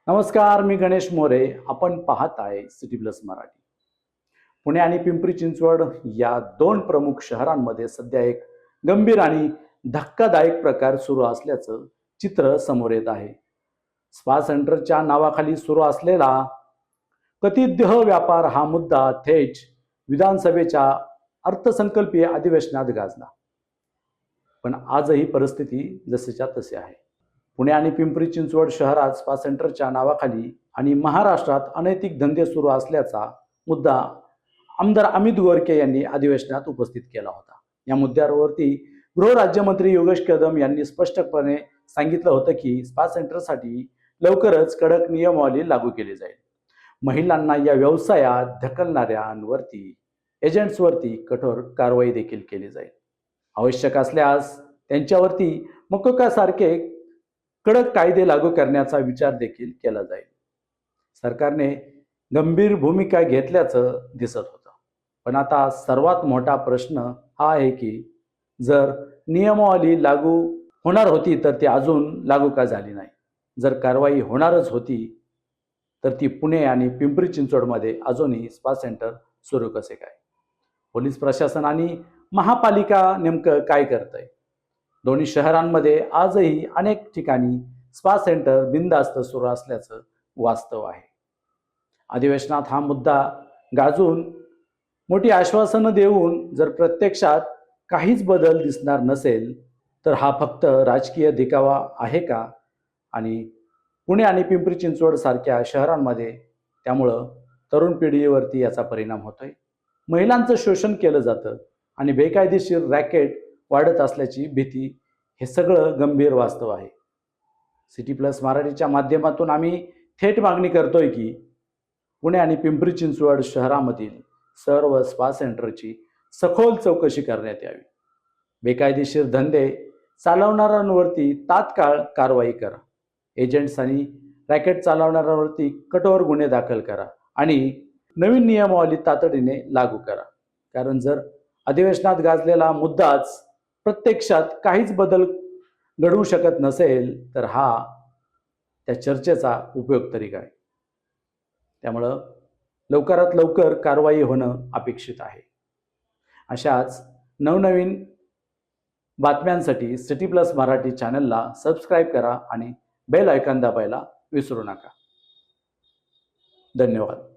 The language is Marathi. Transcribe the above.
नमस्कार, मी गणेश मोरे. आपण पाहत आहे सिटी प्लस मराठी. पुणे आणि पिंपरी चिंचवड या दोन प्रमुख शहरांमध्ये सध्या एक गंभीर आणि धक्कादायक प्रकार सुरू असल्याचं चित्र समोर येत आहे. स्पा सेंटरच्या नावाखाली सुरू असलेला कथित देह व्यापार हा मुद्दा थेट विधानसभेच्या अर्थसंकल्पीय अधिवेशनात गाजला. पण आजही परिस्थिती जशीच्या तशी आहे. पुणे आणि पिंपरी चिंचवड शहरात स्पा सेंटरच्या नावाखाली आणि महाराष्ट्रात अनैतिक धंदे सुरू असल्याचा मुद्दा आमदार अमित गोरके यांनी अधिवेशनात उपस्थित केला होता. या मुद्द्यावरती गृहराज्यमंत्री योगेश कदम यांनी स्पष्टपणे सांगितलं होतं की स्पा सेंटरसाठी लवकरच कडक नियमावली लागू केली जाईल. महिलांना या व्यवसायात ढकलणाऱ्यांवरती, एजंट्सवरती कठोर कारवाई देखील केली जाईल. आवश्यक असल्यास त्यांच्यावरती मकोकासारखे कडक कायदे लागू करण्याचा विचार देखील केला जाईल. सरकारने गंभीर भूमिका घेतल्याचं दिसत होतं. पण आता सर्वात मोठा प्रश्न हा आहे की जर नियमावली लागू होणार होती तर ती अजून लागू का झाली नाही. जर कारवाई होणारच होती तर ती पुणे आणि पिंपरी चिंचवडमध्ये अजूनही स्पा सेंटर सुरू कसे काय? पोलीस प्रशासन आणि महापालिका नेमकं काय करतंय? दोन्ही शहरांमध्ये आजही अनेक ठिकाणी स्पा सेंटर बिनधास्त सुरू असल्याचं वास्तव आहे. अधिवेशनात हा मुद्दा गाजून मोठी आश्वासनं देऊन जर प्रत्यक्षात काहीच बदल दिसणार नसेल तर हा फक्त राजकीय दिखावा आहे का? आणि पुणे आणि पिंपरी चिंचवड सारख्या शहरांमध्ये त्यामुळं तरुण पिढीवरती याचा परिणाम होतोय. महिलांचं शोषण केलं जातं आणि बेकायदेशीर रॅकेट वाढत असल्याची भीती, हे सगळं गंभीर वास्तव आहे. सिटी प्लस मराठीच्या माध्यमातून आम्ही थेट मागणी करतोय की पुणे आणि पिंपरी चिंचवड शहरामधील सर्व स्पा सेंटरची सखोल चौकशी करण्यात यावी. बेकायदेशीर धंदे चालवणाऱ्यांवरती तात्काळ कारवाई करा. एजंट्स आणि रॅकेट चालवणाऱ्यांवरती कठोर गुन्हे दाखल करा आणि नवीन नियमावली तातडीने लागू करा. कारण जर अधिवेशनात गाजलेला मुद्दाच प्रत्यक्षात काहीच बदल घडवू शकत नसेल तर हा त्या चर्चेचा उपयोग तरी काय? त्यामुळं लवकरात लवकर कारवाई होणं अपेक्षित आहे. अशाच नवनवीन बातम्यांसाठी सिटी प्लस मराठी चॅनलला सबस्क्राईब करा आणि बेल आयकॉन दाबायला विसरू नका. धन्यवाद.